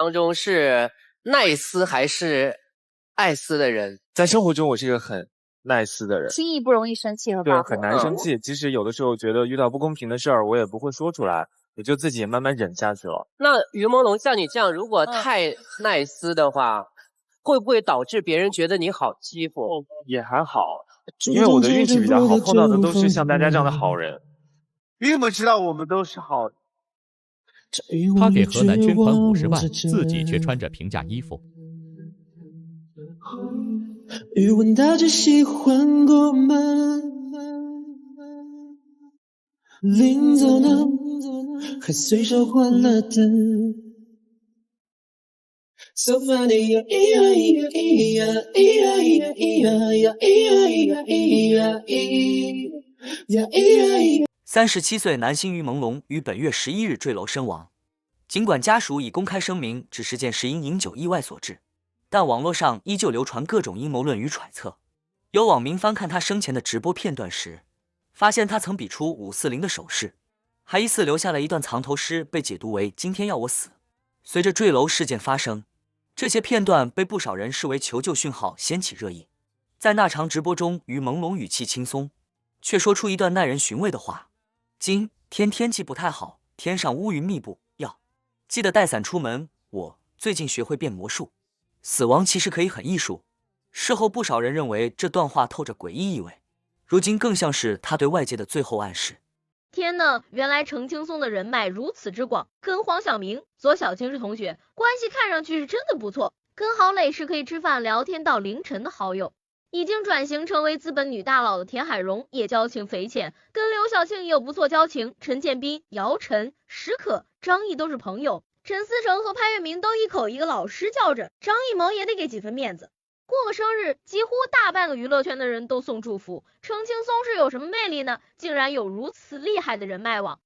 当中是耐撕还是爱撕的人？在生活中，我是一个很耐撕的人，轻易不容易生气和对，发火，很难生气。即使有的时候觉得遇到不公平的事儿，我也不会说出来，也就自己慢慢忍下去了。那于朦胧像你这样，如果太耐撕的话，会不会导致别人觉得你好欺负？也还好，因为我的运气比较好，碰到的都是像大家这样的好人。你怎么知道我们都是好人？他给河南捐款50万，自己却穿着平价衣服。余温大致喜欢过门，临走呢，还随手关了灯。So funny, yeah, yeah, yeah, yeah, yeah, yeah, yeah, yeah. 37岁男星于朦胧于本月11日坠楼身亡。尽管家属已公开声明，指事件是因饮酒意外所致，但网络上依旧流传各种阴谋论与揣测。有网民翻看他生前的直播片段时，发现他曾比出540的手势，还疑似留下了一段藏头诗，被解读为今天要我死。随着坠楼事件发生，这些片段被不少人视为求救讯号，掀起热议。在那场直播中，于朦胧语气轻松，却说出一段耐人寻味的话：今天天气不太好，天上乌云密布，要记得带伞出门。我最近学会变魔术，死亡其实可以很艺术。事后不少人认为这段话透着诡异意味，如今更像是他对外界的最后暗示。天呐，原来程青松的人脉如此之广，跟黄晓明、左小青是同学，关系看上去是真的不错。跟郝蕾是可以吃饭聊天到凌晨的好友。已经转型成为资本女大佬的田海蓉也交情匪浅，跟刘晓庆也有不错交情。陈建斌、姚晨、史可、张译都是朋友，陈思诚和潘粤明都一口一个老师叫着，张艺谋也得给几分面子。过个生日，几乎大半个娱乐圈的人都送祝福。程青松是有什么魅力呢？竟然有如此厉害的人脉网。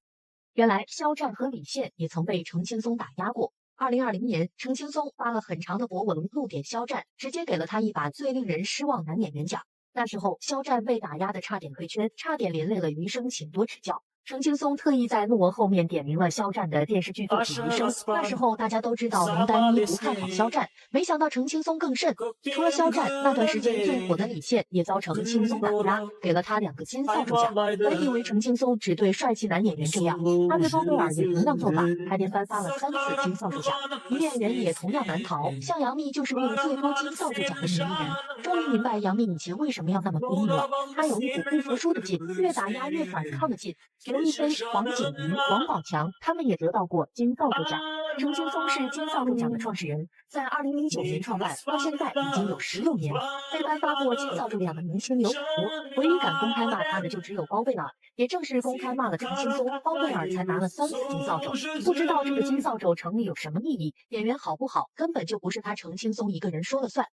原来肖战和李现也曾被程青松打压过。2020年，程青松发了很长的博文怒点肖战，直接给了他一把最令人失望男演员奖。那时候，肖战被打压的差点退圈，差点连累了余生，请多指教。程青松特意在怒文后面点名了肖战的电视剧作品《余生》。那时候大家都知道林丹妮不看好肖战，没想到程青松更甚。除了肖战，那段时间最火的李现也遭程青松打压，给了他2个金扫帚奖。本以为程青松只对帅气男演员这样，他对包贝尔也同样做法，还连颁发了3次金扫帚奖。女演员也同样难逃，像杨幂就是获得最多金扫帚奖的女艺人。终于明白杨幂以前为什么要那么拼命了，她有一股不服输的劲，越打压越反抗的劲。刘亦菲、黄景瑜、王宝强他们也得到过金扫帚奖。程青松是金扫帚奖的创始人，在2009年创办，到现在已经有16年了。被颁发过金扫帚奖的明星有很多，唯一敢公开骂他的就只有包贝尔。也正是公开骂了程青松，包贝尔才拿了3次金扫帚。不知道这个金扫帚成立有什么意义，演员好不好根本就不是他程青松一个人说了算。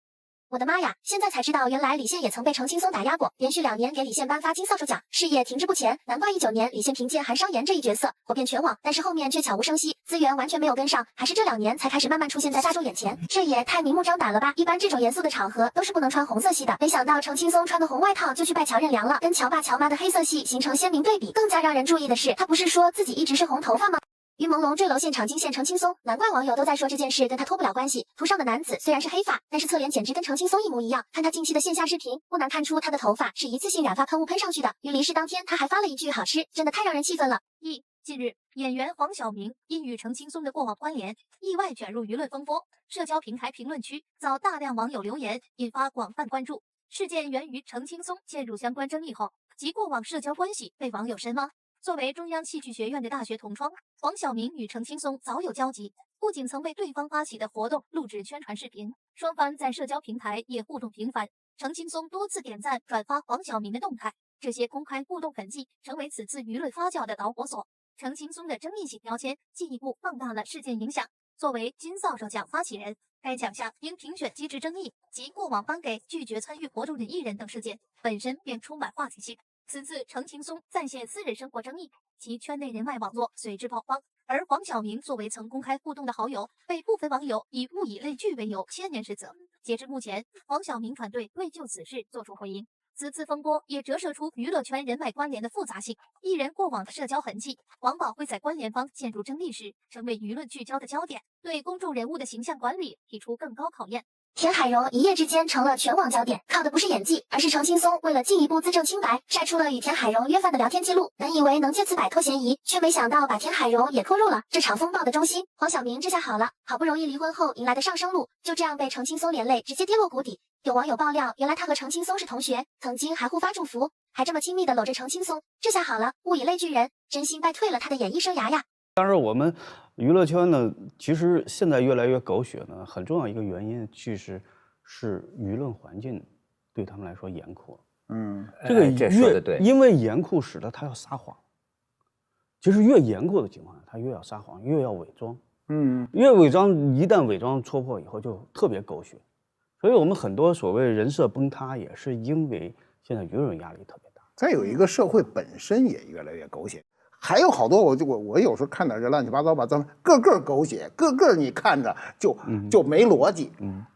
我的妈呀！现在才知道，原来李现也曾被程青松打压过，连续2年给李现颁发金扫帚奖，事业停滞不前。难怪19年李现凭借韩商言这一角色火遍全网，但是后面却悄无声息，资源完全没有跟上，还是这2年才开始慢慢出现在大众眼前。这也太明目张胆了吧！一般这种严肃的场合都是不能穿红色系的，没想到程青松穿个红外套就去拜乔任梁了，跟乔爸乔妈的黑色系形成鲜明对比。更加让人注意的是，他不是说自己一直是红头发吗？于朦胧坠楼现场惊现程青松，难怪网友都在说这件事跟他脱不了关系。图上的男子虽然是黑发，但是侧脸简直跟程青松一模一样。看他近期的线下视频，不难看出他的头发是一次性染发喷雾喷上去的。于离世当天，他还发了一句好吃，真的太让人气愤了。近日，演员黄晓明因与程青松的过往关联，意外卷入舆论风波，社交平台评论区遭大量网友留言，引发广泛关注。事件源于程青松陷入相关争议后，其过往社交关系被网友深挖。作为中央戏剧学院的大学同窗，黄晓明与程青松早有交集，不仅曾为对方发起的活动录制宣传视频，双方在社交平台也互动频繁。程青松多次点赞转发黄晓明的动态，这些公开互动痕迹成为此次舆论发酵的导火索。程青松的争议性标签进一步放大了事件影响。作为金扫帚奖发起人，该奖项因评选机制争议及过往颁给拒绝参与活动的艺人等事件，本身便充满话题性。此次程青松再现私人生活争议，其圈内人脉网络随之曝光，而黄晓明作为曾公开互动的好友，被部分网友以物以类聚为由牵连指责。截至目前，黄晓明团队未就此事作出回应。此次风波也折射出娱乐圈人脉关联的复杂性，艺人过往的社交痕迹，往往会在关联方陷入争议时，成为舆论聚焦的焦点，对公众人物的形象管理提出更高考验。田海蓉一夜之间成了全网焦点，靠的不是演技，而是程青松为了进一步自证清白，晒出了与田海蓉约饭的聊天记录。本以为能借此摆脱嫌疑，却没想到把田海蓉也拖入了这场风暴的中心。黄晓明这下好了，好不容易离婚后迎来的上升路，就这样被程青松连累，直接跌落谷底。有网友爆料，原来他和程青松是同学，曾经还互发祝福，还这么亲密的搂着程青松。这下好了，物以类聚人，真心败退了他的演艺生涯呀。当然，我们娱乐圈呢，其实现在越来越狗血呢，很重要一个原因其实是舆论环境对他们来说严酷了。这说的对，因为严酷使得他要撒谎。其实越严酷的情况下，他越要撒谎，越要伪装。越伪装，一旦伪装戳破以后，就特别狗血。所以我们很多所谓人设崩塌，也是因为现在舆论压力特别大。再有一个，社会本身也越来越狗血。还有好多，我有时候看点这乱七八糟吧，咱们个个狗血，个个你看着就没逻辑，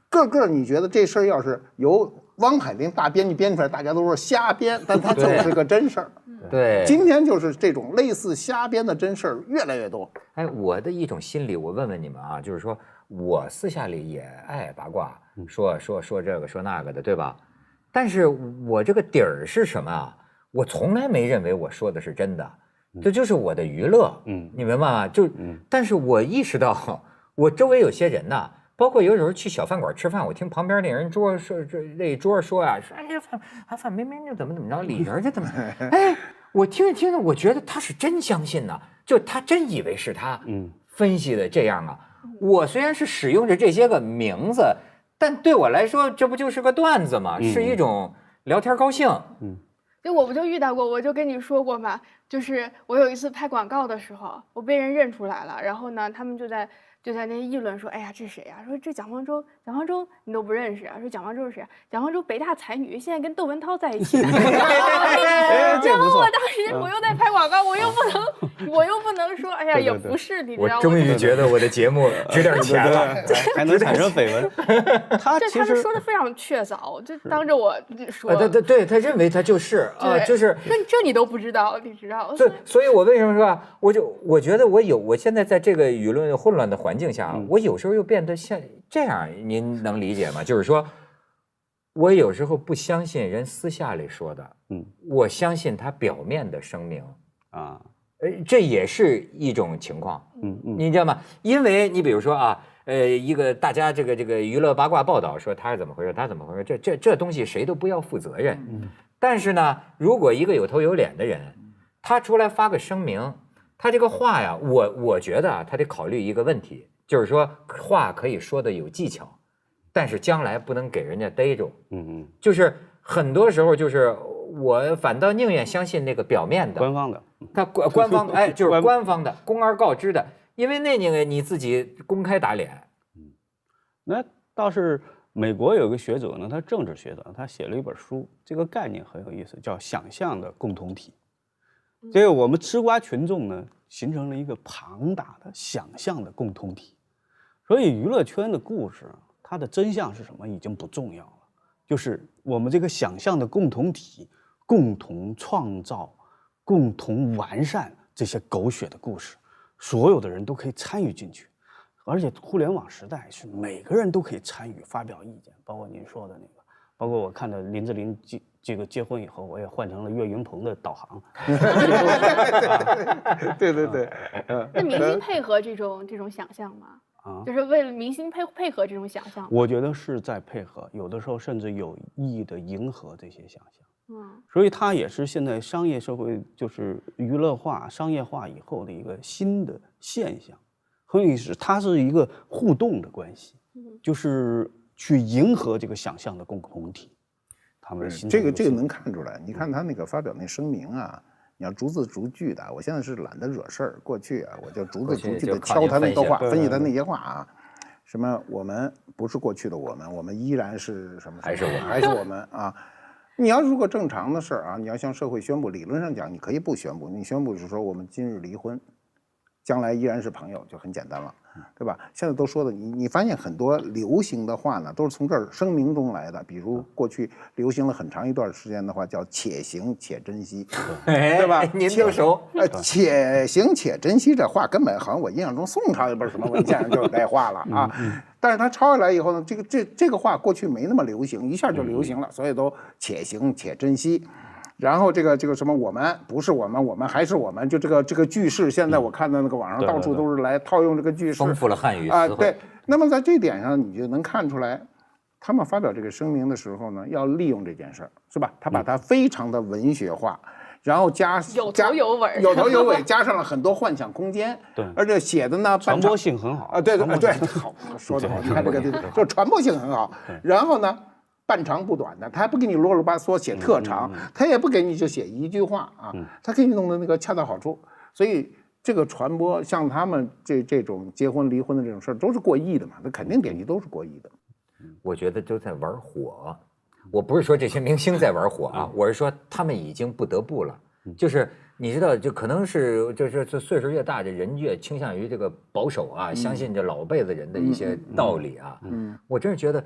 个个你觉得这事儿要是由汪海林大编辑编出来，大家都说瞎编，但它就是个真事儿。对，今天就是这种类似瞎编的真事儿越来越多。哎，我的一种心理，我问问你们啊，就是说我私下里也爱八卦，说这个说那个的，对吧？但是我这个底儿是什么啊？我从来没认为我说的是真的。这就是我的娱乐，你明白吗？但是我意识到，我周围有些人呐，包括有时候去小饭馆吃饭，我听旁边那人桌说，那桌说啊，说哎这范冰冰就怎么着，里边就怎么，哎，我听着听着，我觉得他是真相信呐，就他真以为是他分析的这样啊。我虽然是使用着这些个名字，但对我来说，这不就是个段子吗？是一种聊天高兴。就我不就遇到过，我就跟你说过嘛，就是我有一次拍广告的时候，我被人认出来了，然后呢，他们就在那议论说，哎呀，这谁呀？说这蒋方舟你都不认识啊？说蒋方舟是谁？蒋方舟北大才女，现在跟窦文涛在一起呢。然后我当时我又在拍广告，我又不能说，哎呀，也不是，你知道吗？我终于觉得我的节目值点钱了，还能产生绯闻。他们说的非常确凿，就当着我说。对，他认为他就是啊，就是这你都不知道，你知道？所以我为什么说啊？我觉得我现在在这个舆论混乱的环境下，我有时候又变得像这样，您能理解吗？就是说，我有时候不相信人私下里说的，我相信他表面的声明啊，这也是一种情况，你知道吗？因为你比如说啊，一个大家这个娱乐八卦报道说他是怎么回事，他怎么回事，这东西谁都不要负责任。但是呢，如果一个有头有脸的人，他出来发个声明。他这个话呀，我觉得啊，他得考虑一个问题，就是说话可以说的有技巧，但是将来不能给人家逮着。就是很多时候，就是我反倒宁愿相信那个表面的、官方的，他官方哎，就是官方的、公而告之的，因为那个你自己公开打脸。那倒是美国有个学者呢，他政治学者，他写了一本书，这个概念很有意思，叫想象的共同体。这个我们吃瓜群众呢，形成了一个庞大的想象的共同体，所以娱乐圈的故事，它的真相是什么已经不重要了，就是我们这个想象的共同体，共同创造、共同完善这些狗血的故事，所有的人都可以参与进去，而且互联网时代是每个人都可以参与发表意见，包括您说的那个，包括我看到林志玲这个结婚以后，我也换成了岳云鹏的导航。对。那明星配合这种想象吗？就是为了明星配合这种想象。我觉得是在配合，有的时候甚至有意的迎合这些想象。所以它也是现在商业社会就是娱乐化、商业化以后的一个新的现象。很有意思，它是一个互动的关系，就是去迎合这个想象的共同体。他们这个能看出来，你看他那个发表那声明啊，你要逐字逐句的。我现在是懒得惹事儿，过去啊，我就逐字逐句的敲他那个话，分析他那些话啊。什么我们不是过去的我们依然是什么？还是我们啊。你要如果正常的事儿啊，你要向社会宣布，理论上讲你可以不宣布，你宣布是说我们今日离婚，将来依然是朋友，就很简单了，对吧？现在都说的，你发现很多流行的话呢，都是从这儿声明中来的。比如过去流行了很长一段时间的话，叫“且行且珍惜”，对吧？您就熟。且行且珍惜这话根本好像我印象中宋朝也不是什么文献上就有这话了啊。但是他抄下来以后呢，这个话过去没那么流行，一下就流行了，所以都且行且珍惜。然后这个什么，我们不是我们，我们还是我们，就这个句式，现在我看到那个网上到处都是来套用这个句式，丰富了汉语啊。对，那么在这点上，你就能看出来，他们发表这个声明的时候呢，要利用这件事儿，是吧？他把它非常的文学化，然后有头有尾，有头有尾，加上了很多幻想空间。对，而且写的呢，传播性很好啊。对，好说的好，你看这个就传播性很好。然后呢？半长不短的，他还不给你啰啰吧嗦写特长，他也不给你就写一句话啊，他给你弄的那个恰到好处。所以这个传播，像他们这种结婚离婚的这种事儿，都是过亿的嘛，那肯定点击都是过亿的。我觉得都在玩火，我不是说这些明星在玩火啊，我是说他们已经不得不了，就是你知道，就可能是就是岁数越大，这人越倾向于这个保守啊，相信这老辈子人的一些道理啊。我真是觉得。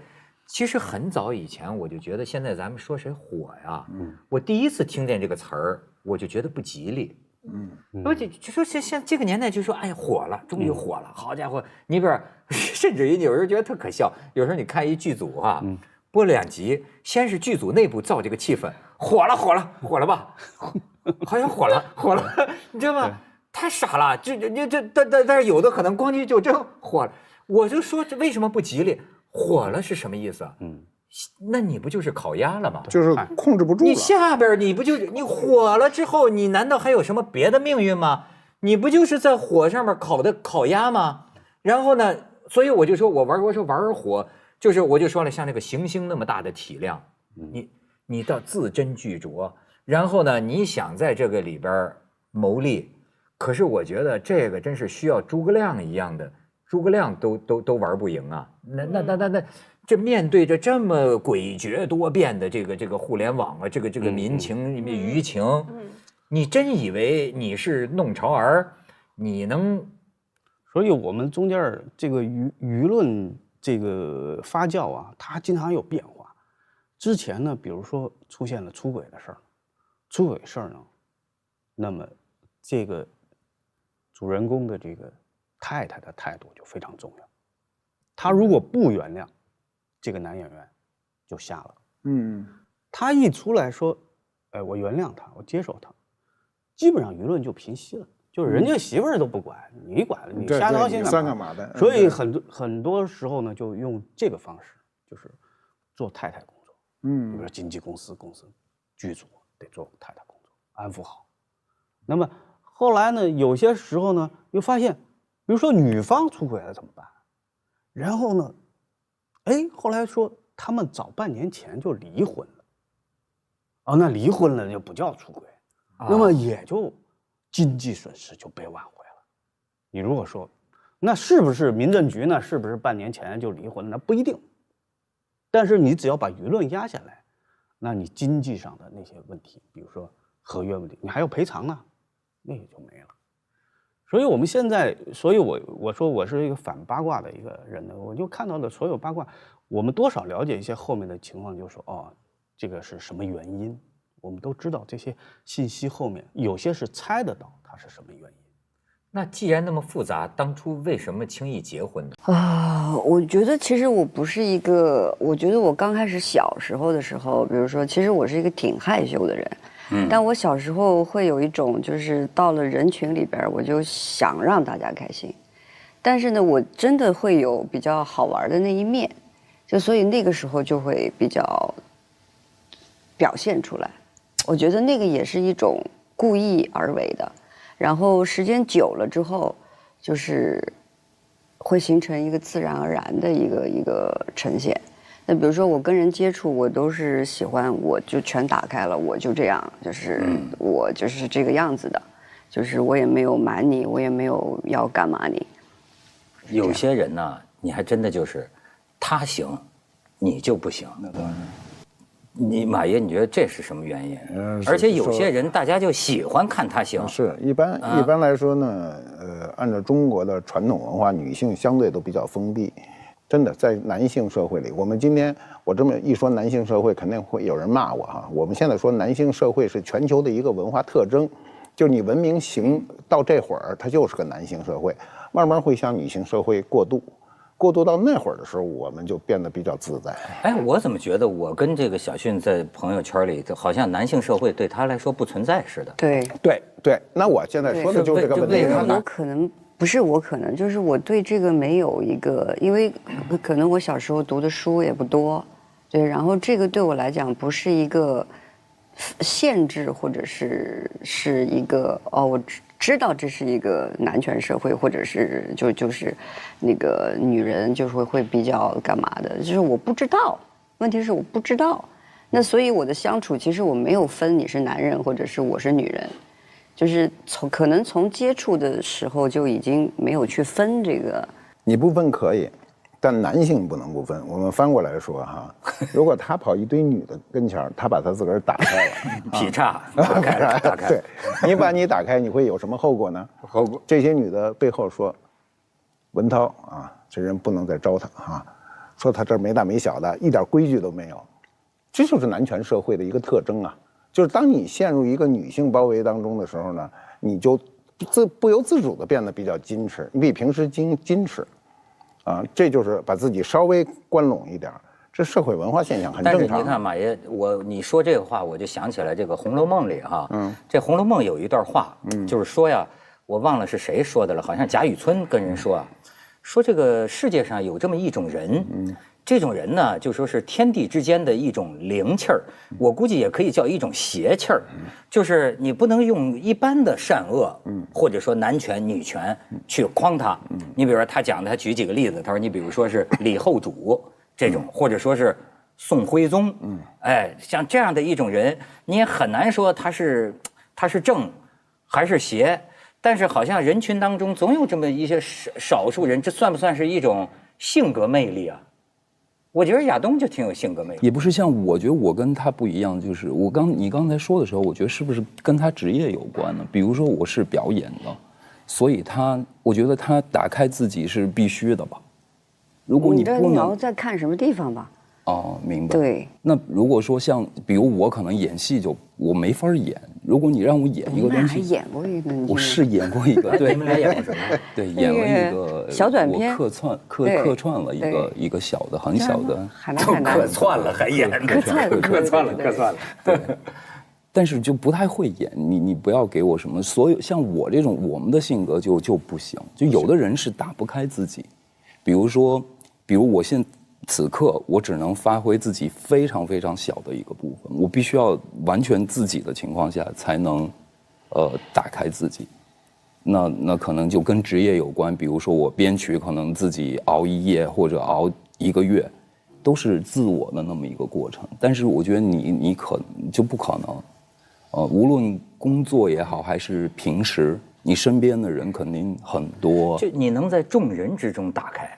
其实很早以前我就觉得，现在咱们说谁火呀，我第一次听见这个词儿，我就觉得不吉利。我就说像这个年代就说，哎，火了，终于火了，好家伙！你比如，甚至于你有时候觉得特可笑，有时候你看一剧组啊，播2集，先是剧组内部造这个气氛，火了吧，好像火了，你知道吗？太傻了，但是有的可能咣叽就真火了，我就说这为什么不吉利？火了是什么意思啊？那你不就是烤鸭了吗？就是控制不住了。你下边你不就你火了之后，你难道还有什么别的命运吗？你不就是在火上面烤鸭吗？然后呢，所以我就说我说玩火，就是我就说了，像那个行星那么大的体量，你到字斟句酌，然后呢，你想在这个里边谋利，可是我觉得这个真是需要诸葛亮一样的。诸葛亮都玩不赢啊！那这面对着这么诡谲多变的这个互联网啊，这个民情舆情，你真以为你是弄潮儿，你能？所以我们中间这个舆论这个发酵啊，它经常有变化。之前呢，比如说出现了出轨的事儿，呢，那么这个主人公的这个。太太的态度就非常重要，他如果不原谅这个男演员，就下了。他一出来说，哎，我原谅他，我接受他，基本上舆论就平息了，就是人家媳妇儿都不管，你管了，你瞎高兴干嘛的？所以很多时候呢，就用这个方式，就是做太太工作。比如说经纪公司剧组得做太太工作，安抚好。那么后来呢，有些时候呢，又发现。比如说女方出轨了怎么办？然后呢，后来说他们早半年前就离婚了。那离婚了就不叫出轨，那么也就经济损失就被挽回了。你如果说，那是不是民政局呢？是不是半年前就离婚了？那不一定。但是你只要把舆论压下来，那你经济上的那些问题，比如说合约问题，你还要赔偿呢，那个就没了。所以我们现在，所以我说我是一个反八卦的一个人呢，我就看到的所有八卦，我们多少了解一些后面的情况，就说这个是什么原因，我们都知道这些信息后面有些是猜得到它是什么原因。那既然那么复杂，当初为什么轻易结婚呢？我觉得其实我不是一个，我觉得我刚开始小时候的时候，比如说，其实我是一个挺害羞的人。但我小时候会有一种，就是到了人群里边，我就想让大家开心。但是呢，我真的会有比较好玩的那一面，就所以那个时候就会比较表现出来。我觉得那个也是一种故意而为的。然后时间久了之后，就是会形成一个自然而然的一个呈现。那比如说我跟人接触，我都是喜欢，我就全打开了，我就这样，就是我就是这个样子的，就是我也没有瞒你，我也没有要干嘛你。有些人呢，你还真的就是他行，你就不行。那当然。马爷，你觉得这是什么原因？而且有些人大家就喜欢看他行。是一般来说呢，按照中国的传统文化，女性相对都比较封闭。真的，在男性社会里，我们今天我这么一说，男性社会肯定会有人骂我哈。我们现在说男性社会是全球的一个文化特征，就你文明行到这会儿，它就是个男性社会，慢慢会向女性社会过渡到那会儿的时候，我们就变得比较自在。哎，我怎么觉得我跟这个小迅在朋友圈里，好像男性社会对他来说不存在似的。对，那我现在说的就是这个问题。我可能不是我可能就是我对这个没有一个，因为可能我小时候读的书也不多，对，然后这个对我来讲不是一个限制，或者是一个我知道这是一个男权社会，或者是就是那个女人就是会比较干嘛的，就是我不知道，问题是我不知道，那所以我的相处其实我没有分你是男人或者是我是女人，就是可能从接触的时候就已经没有去分这个。你不分可以，但男性不能不分。我们翻过来说哈，如果他跑一堆女的跟前，他把他自个儿打开了，劈叉打开。对，你把你打开，你会有什么后果呢？后果这些女的背后说，文涛啊，这人不能再招他啊，说他这没大没小的，一点规矩都没有，这就是男权社会的一个特征啊。就是当你陷入一个女性包围当中的时候呢，你就不由自主的变得比较矜持，你比平时矜持。这就是把自己稍微关拢一点，这社会文化现象很正常。但是你看马爷，你说这个话，我就想起来这个《红楼梦》里哈，这《红楼梦》有一段话，就是说呀，我忘了是谁说的了，好像贾雨村跟人说说这个世界上有这么一种人，这种人呢，就说是天地之间的一种灵气儿，我估计也可以叫一种邪气儿，就是你不能用一般的善恶，或者说男权女权去框他。你比如说他举几个例子，他说你比如说是李后主这种，或者说是宋徽宗，像这样的一种人，你也很难说他是正还是邪，但是好像人群当中总有这么一些少数人，这算不算是一种性格魅力啊？我觉得亚东就挺有性格魅力，也不是像我觉得我跟他不一样，就是你刚才说的时候，我觉得是不是跟他职业有关呢？比如说我是表演的，所以我觉得他打开自己是必须的吧。如果你不能，你要在看什么地方吧？哦，明白。对。那如果说比如我可能演戏我没法演，如如果你让我演一个东西，还演过一个，我是演过一个，对，你们俩演过什么？对，演了一个小短片，客串了一个小的很小的，客串了还演，客串了，对。但是就不太会演，你不要给我什么，所有像我这种我们的性格就不行，就有的人是打不开自己，比如我此刻我只能发挥自己非常非常小的一个部分，我必须要完全自己的情况下才能，打开自己。那可能就跟职业有关，比如说我编曲可能自己熬一夜或者熬1个月，都是自我的那么一个过程。但是我觉得你就不可能，无论工作也好还是平时，你身边的人肯定很多，就你能在众人之中打开。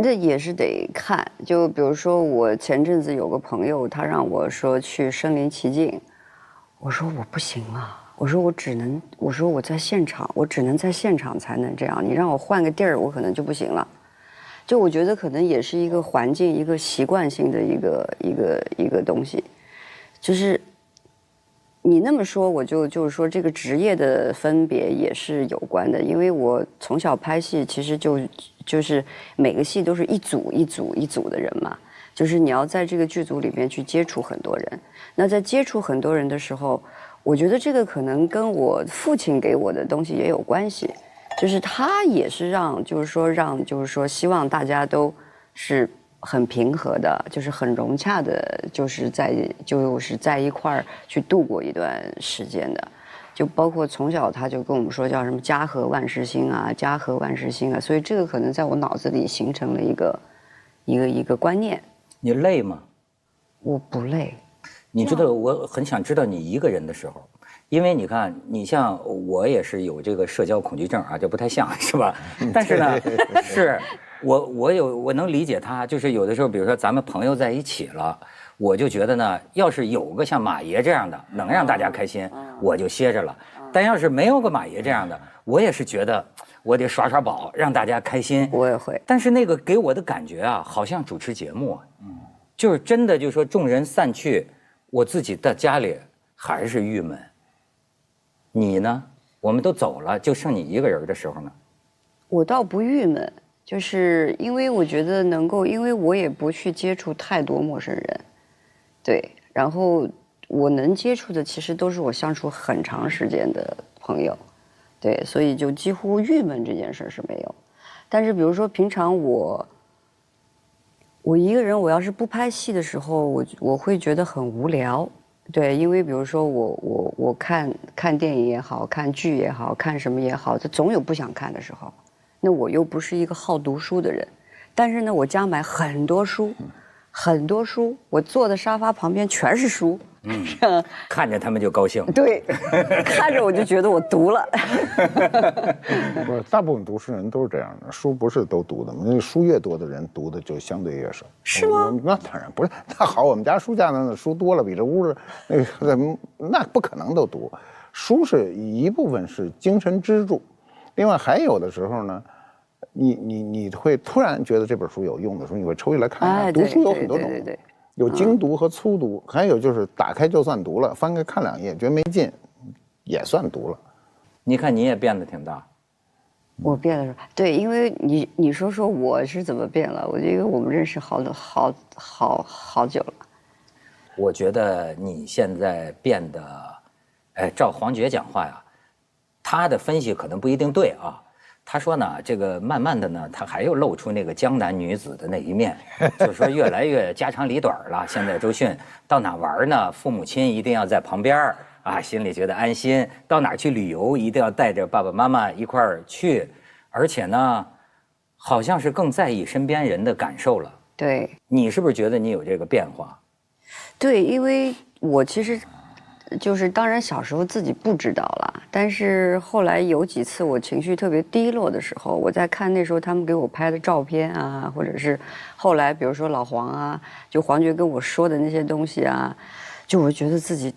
这也是得看，就比如说我前阵子有个朋友，他让我说去身临其境，我说我不行了，我说我在现场，我只能在现场才能这样，你让我换个地儿，我可能就不行了。就我觉得可能也是一个环境，一个习惯性的一个东西，就是你那么说，我就是说这个职业的分别也是有关的，因为我从小拍戏，其实就是每个戏都是一组的人嘛，就是你要在这个剧组里面去接触很多人。那在接触很多人的时候，我觉得这个可能跟我父亲给我的东西也有关系，就是他也是让希望大家都是很平和的，就是很融洽的，就是在一块儿去度过一段时间的。就包括从小他就跟我们说叫什么家和万事兴啊，家和万事兴啊，所以这个可能在我脑子里形成了一个观念。你累吗？我不累。你知道我很想知道你一个人的时候，因为你看你像我也是有这个社交恐惧症啊，这不太像是吧？但是呢我能理解他，就是有的时候，比如说咱们朋友在一起了，我就觉得呢，要是有个像马爷这样的能让大家开心，我就歇着了。但要是没有个马爷这样的，我也是觉得我得耍耍宝，让大家开心。我也会。但是那个给我的感觉啊，好像主持节目，就是真的，就是说众人散去，我自己在家里还是郁闷。你呢？我们都走了，就剩你一个人的时候呢？我倒不郁闷，就是因为我觉得能够，因为我也不去接触太多陌生人，对，然后我能接触的其实都是我相处很长时间的朋友，对，所以就几乎郁闷这件事是没有。但是比如说平常我一个人，我要是不拍戏的时候，我会觉得很无聊。对，因为比如说我看电影也好看剧也好看什么也好，它总有不想看的时候。那我又不是一个好读书的人，但是呢，我家买很多书，很多书，我坐的沙发旁边全是书。看着他们就高兴。对，看着我就觉得我读了。不是，大部分读书人都是这样的，书不是都读的，那书越多的人读的就相对越少。是吗？那当然不是。那好，我们家书架上的书多了，比这屋的那不可能都读。书是一部分是精神支柱，另外还有的时候呢，你会突然觉得这本书有用的时候，你会抽起来看一看。读书有很多种。对。有精读和粗读，还有就是打开就算读了，翻开看2页觉得没劲，也算读了。你看你也变得挺大。我变了，对，因为你说我是怎么变了？我觉得我们认识好久了。我觉得你现在变得，照黄觉讲话呀，他的分析可能不一定对啊。他说呢，这个慢慢的呢，他还又露出那个江南女子的那一面，就是说越来越家长里短了。现在周迅到哪玩呢，父母亲一定要在旁边啊，心里觉得安心。到哪去旅游，一定要带着爸爸妈妈一块儿去，而且呢，好像是更在意身边人的感受了。对，你是不是觉得你有这个变化？对，因为我其实。就是当然小时候自己不知道了，但是后来有几次我情绪特别低落的时候，我在看那时候他们给我拍的照片啊，或者是后来比如说老黄啊，就黄觉跟我说的那些东西啊，就我觉得自己，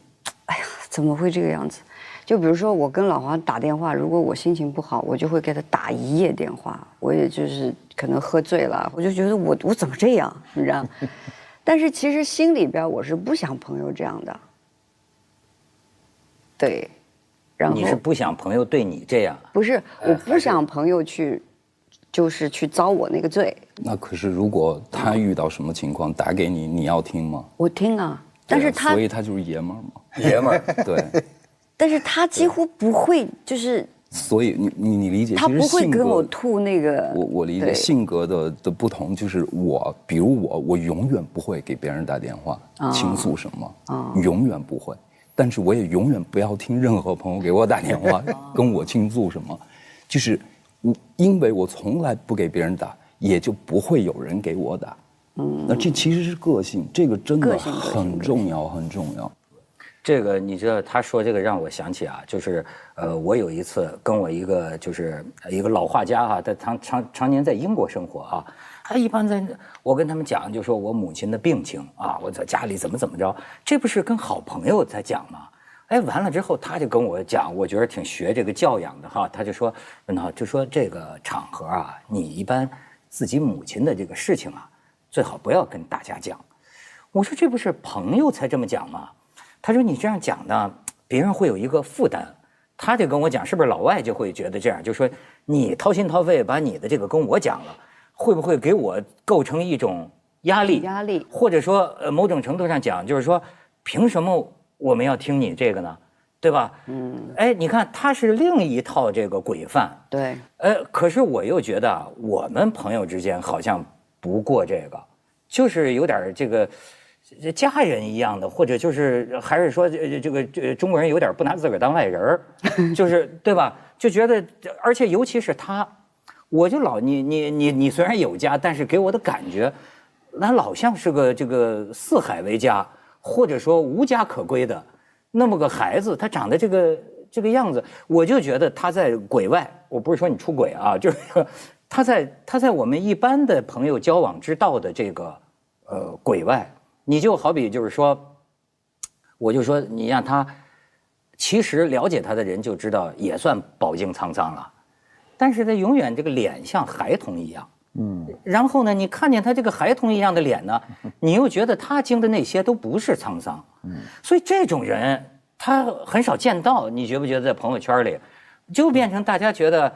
哎呀，怎么会这个样子？就比如说我跟老黄打电话，如果我心情不好，我就会给他打1夜电话，我也就是可能喝醉了，我就觉得我怎么这样，你知道？但是其实心里边我是不想朋友这样的。对，然后你是不想朋友对你这样？不是，我不想朋友就是去遭我那个罪。那可是如果他遇到什么情况打给你，你要听吗？我听啊，但是他所以他就是爷们儿嘛，爷们儿对。但是他几乎不会，就是。所以你理解，他不会跟我吐那个。我理解性格的不同，就是比如我永远不会给别人打电话倾诉什么，永远不会。但是我也永远不要听任何朋友给我打电话跟我倾诉什么，就是因为我从来不给别人打，也就不会有人给我打。那这其实是个性，这个真的很重要，很重要。这个你知道，他说这个让我想起啊，就是我有一次跟我一个就是一个老画家哈，他常年在英国生活啊。他一般我跟他们讲，就说我母亲的病情啊，我在家里怎么着，这不是跟好朋友在讲吗？哎，完了之后他就跟我讲，我觉得挺学这个教养的哈。他就说这个场合啊，你一般自己母亲的这个事情啊，最好不要跟大家讲。我说这不是朋友才这么讲吗？他说你这样讲呢，别人会有一个负担。他就跟我讲，是不是老外就会觉得这样，就说你掏心掏肺把你的这个跟我讲了。会不会给我构成一种压力，或者说某种程度上讲，就是说凭什么我们要听你这个呢？对吧？哎，你看他是另一套这个规范。对。可是我又觉得我们朋友之间好像不过这个，就是有点这个家人一样的，或者就是还是说这个中国人有点不拿自个儿当外人就是对吧？就觉得，而且尤其是他。我就你虽然有家，但是给我的感觉，那老像是个这个四海为家，或者说无家可归的那么个孩子，他长得这个样子，我就觉得他在鬼外。我不是说你出轨啊，就是他在我们一般的朋友交往之道的这个轨外，你就好比就是说，我就说你让他，其实了解他的人就知道也算饱经沧桑了，但是他永远这个脸像孩童一样。然后呢，你看见他这个孩童一样的脸呢，你又觉得他经的那些都不是沧桑。所以这种人他很少见到，你觉不觉得在朋友圈里，就变成大家觉得，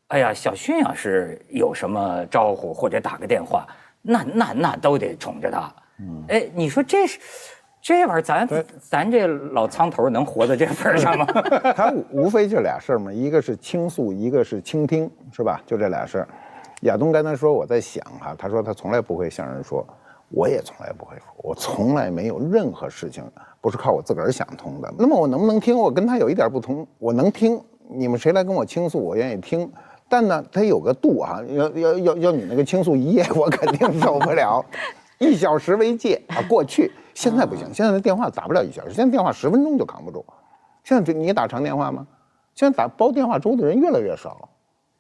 哎呀，小迅要是有什么招呼或者打个电话，那都得宠着他。哎，你说这玩意儿，咱这老苍头能活到这份上吗？他无非就俩事儿嘛，一个是倾诉，一个是倾听，是吧？就这俩事儿。亚东刚才说我在想哈，他说他从来不会向人说，我也从来不会说，我从来没有任何事情不是靠我自个儿想通的。那么我能不能听？我跟他有一点不同，我能听，你们谁来跟我倾诉，我愿意听。但呢，他有个度啊，要你那个倾诉1夜，我肯定受不了。1小时为界啊，过去现在不行，现在的电话打不了1小时，现在电话10分钟就扛不住。现在你打长电话吗？现在打煲电话粥的人越来越少。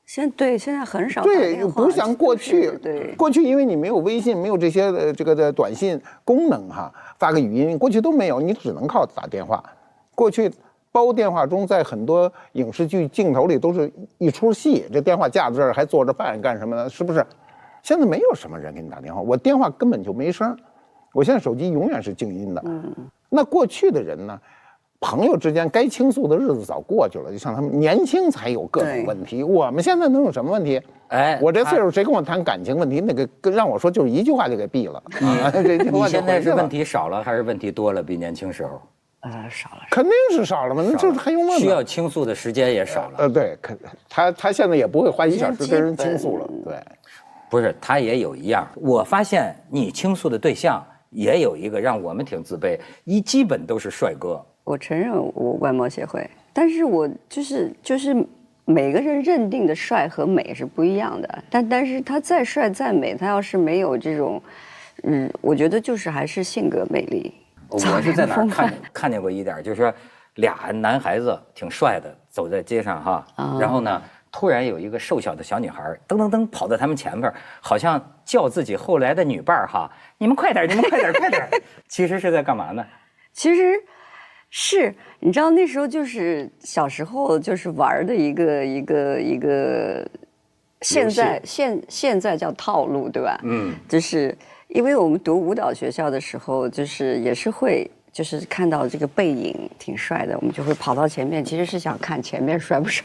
现在很少。对，不像过去。对，过去因为你没有微信，没有这些这个的短信功能哈，发个语音，过去都没有，你只能靠打电话。过去煲电话中，在很多影视剧镜头里都是一出戏，这电话架在这儿还做着饭干什么呢？是不是？现在没有什么人给你打电话，我电话根本就没声，我现在手机永远是静音的。那过去的人呢？朋友之间该倾诉的日子早过去了，就像他们年轻才有各种问题，我们现在能有什么问题？哎，我这岁数谁跟我谈感情问题，那个让我说就是一句话就给毙了。你现在是问题少了还是问题多了？比年轻时候？少了，肯定是少了嘛，那这还用问吗？需要倾诉的时间也少了。对，他现在也不会花1小时跟人倾诉了。对，不是，他也有一样。我发现你倾诉的对象也有一个让我们挺自卑，基本都是帅哥。我承认我外貌协会，但是我就是每个人认定的帅和美是不一样的。但是他再帅再美，他要是没有这种，我觉得就是还是性格魅力。我是在哪儿看见过一点，就是说俩男孩子挺帅的走在街上哈，然后呢，突然有一个瘦小的小女孩噔噔噔跑到他们前面，好像叫自己后来的女伴哈，你们快点，你们快点，快点。其实是在干嘛呢？其实。是，你知道那时候就是小时候就是玩的一个，现在叫套路，对吧？就是因为我们读舞蹈学校的时候，就是也是会就是看到这个背影挺帅的，我们就会跑到前面，其实是想看前面帅不帅。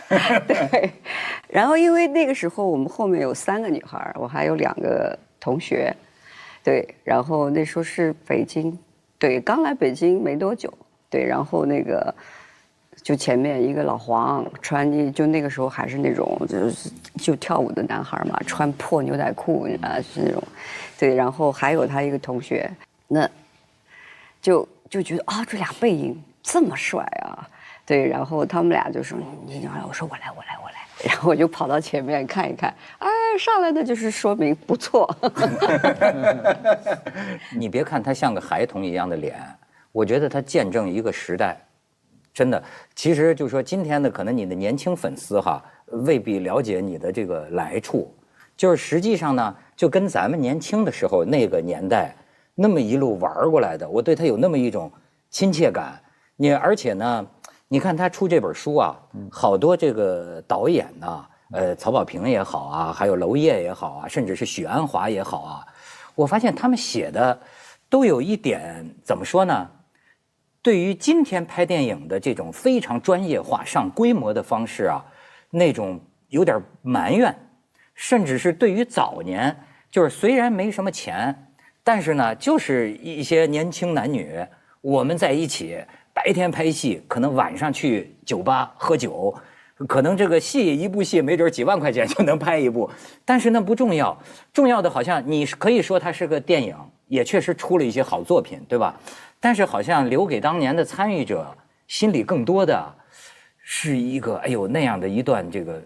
对，然后因为那个时候我们后面有3个女孩，我还有2个同学，对，然后那时候是北京。对，刚来北京没多久，对，然后那个就前面一个老黄穿，就那个时候还是那种就跳舞的男孩嘛，穿破牛仔裤啊，是那种，对，然后还有他一个同学，那就觉得啊，这俩背影这么帅啊，对，然后他们俩就说我说我来，然后我就跑到前面看一看，哎，上来的就是说明不错。你别看他像个孩童一样的脸，我觉得他见证一个时代，真的。其实就是说，今天的可能你的年轻粉丝哈，未必了解你的这个来处，就是实际上呢，就跟咱们年轻的时候那个年代那么一路玩过来的，我对他有那么一种亲切感。而且呢。你看他出这本书啊，好多这个导演呢，曹保平也好啊，还有娄烨也好啊，甚至是许鞍华也好啊，我发现他们写的都有一点怎么说呢？对于今天拍电影的这种非常专业化、上规模的方式啊，那种有点埋怨，甚至是对于早年，就是虽然没什么钱，但是呢，就是一些年轻男女，我们在一起。白天拍戏，可能晚上去酒吧喝酒，可能这个一部戏没准几万块钱就能拍一部，但是那不重要，重要的好像你可以说它是个电影，也确实出了一些好作品，对吧？但是好像留给当年的参与者心里更多的是一个那样的一段这个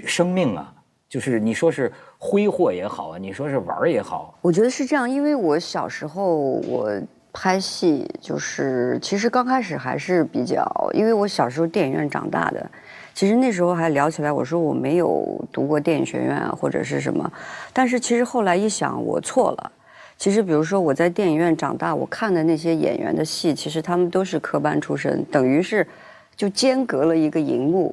生命啊，就是你说是挥霍也好啊，你说是玩也好，我觉得是这样，因为我小时候我。拍戏就是，其实刚开始还是比较，因为我小时候电影院长大的，其实那时候还聊起来，我说我没有读过电影学院啊，或者是什么。但是其实后来一想，我错了。其实比如说我在电影院长大，我看的那些演员的戏，其实他们都是科班出身，等于是就间隔了一个荧幕，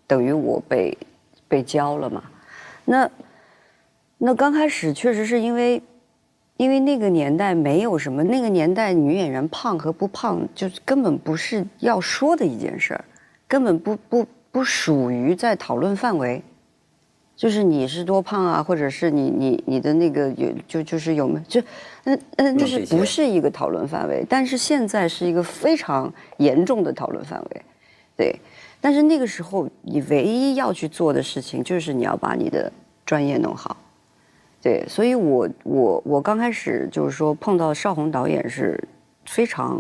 等于我被教了嘛。那刚开始确实是因为那个年代没有什么，那个年代女演员胖和不胖，就是根本不是要说的一件事儿，根本不属于在讨论范围。就是你是多胖啊，或者是你的那个就是有没有就那是不是一个讨论范围？但是现在是一个非常严重的讨论范围，对。但是那个时候你唯一要去做的事情就是你要把你的专业弄好，对。所以我刚开始就是说碰到邵宏导演是非常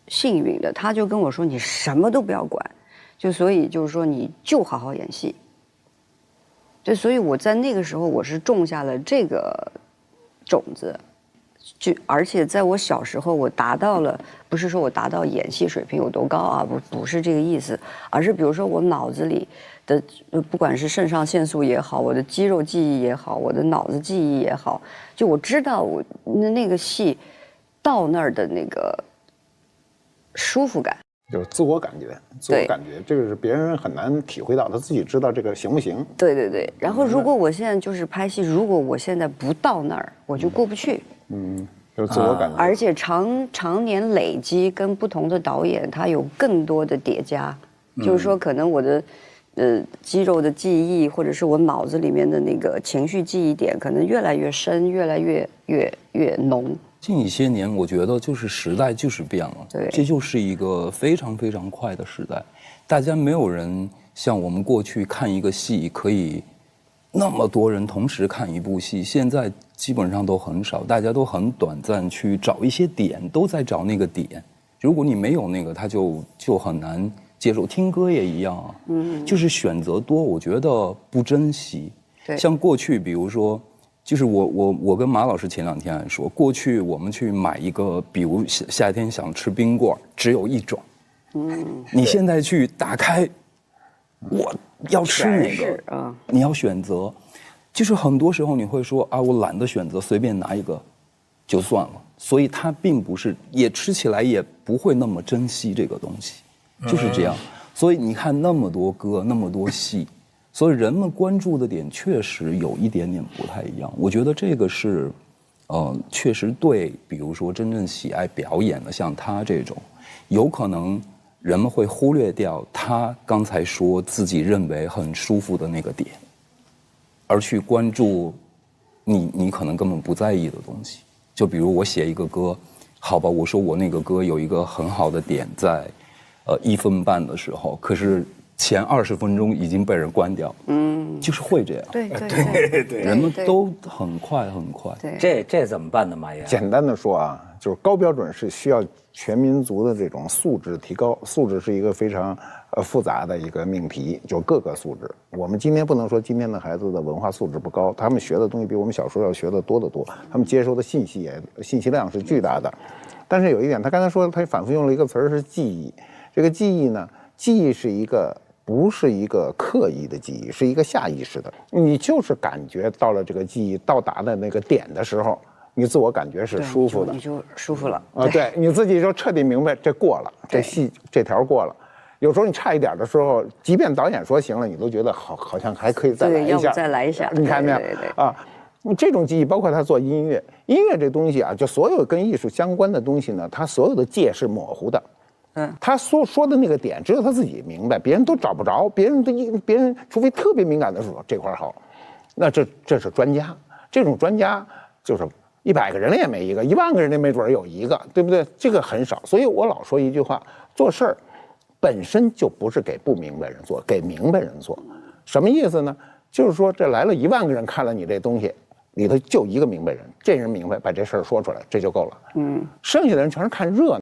幸运的，他就跟我说你什么都不要管，所以就是说你就好好演戏。对，所以我在那个时候我是种下了这个种子，而且在我小时候我达到了，不是说我达到演戏水平有多高啊，不是这个意思，而是比如说我脑子里的不管是肾上腺素也好，我的肌肉记忆也好，我的脑子记忆也好，就我知道我那个戏到那儿的那个舒服感。就是自我感觉，这个是别人很难体会到，他自己知道这个行不行。对对对。然后如果我现在就是拍戏，如果我现在不到那儿，我就过不去。就是自我感觉。而且常年累积跟不同的导演，他有更多的叠加，就是说可能我的肌肉的记忆，或者是我脑子里面的那个情绪记忆点，可能越来越深，越来越浓。近一些年，我觉得就是时代就是变了，对，这就是一个非常非常快的时代。大家没有人像我们过去看一个戏可以那么多人同时看一部戏，现在基本上都很少，大家都很短暂去找一些点，都在找那个点。如果你没有那个，他就很难接受。听歌也一样啊，就是选择多，我觉得不珍惜。对，像过去，比如说。就是我跟马老师前2天还说，过去我们去买一个，比如夏天想吃冰棍，只有一种。你现在去打开，我要吃哪个？你要选择。就是很多时候你会说啊，我懒得选择，随便拿一个就算了。所以它并不是，也吃起来也不会那么珍惜这个东西，就是这样。所以你看那么多歌，那么多戏。所以人们关注的点确实有一点点不太一样，我觉得这个是，确实对，比如说真正喜爱表演的，像他这种，有可能人们会忽略掉他刚才说自己认为很舒服的那个点，而去关注你可能根本不在意的东西。就比如我写一个歌，好吧，我说我那个歌有一个很好的点在，1分半的时候，可是。前20分钟已经被人关掉，就是会这样。对，人们都很快。这怎么办呢，马爷？简单的说啊，就是高标准是需要全民族的这种素质提高，素质是一个非常复杂的一个命题，就各个素质。我们今天不能说今天的孩子的文化素质不高，他们学的东西比我们小时候要学的多得多，他们接收的信息量是巨大的。但是有一点，他刚才说他反复用了一个词儿是记忆，这个记忆呢，记忆是不是一个刻意的记忆，是一个下意识的。你就是感觉到了这个记忆到达的那个点的时候，你自我感觉是舒服的，你就舒服了啊。对，你自己就彻底明白这过了，这戏这条过了。有时候你差一点的时候，即便导演说行了，你都觉得好像还可以再来一下，要不再来一下。你看没有啊？这种记忆包括他做音乐这东西啊，就所有跟艺术相关的东西呢，它所有的界是模糊的。他说的那个点，只有他自己明白，别人都找不着。别人除非特别敏感的说这块好，那这是专家。这种专家就是100个人里也没一个，1万个人里没准有一个，对不对？这个很少。所以我老说一句话：做事儿本身就不是给不明白人做，给明白人做。什么意思呢？就是说这来了1万个人看了你这东西，里头就一个明白人，这人明白把这事儿说出来，这就够了。剩下的人全是看热闹。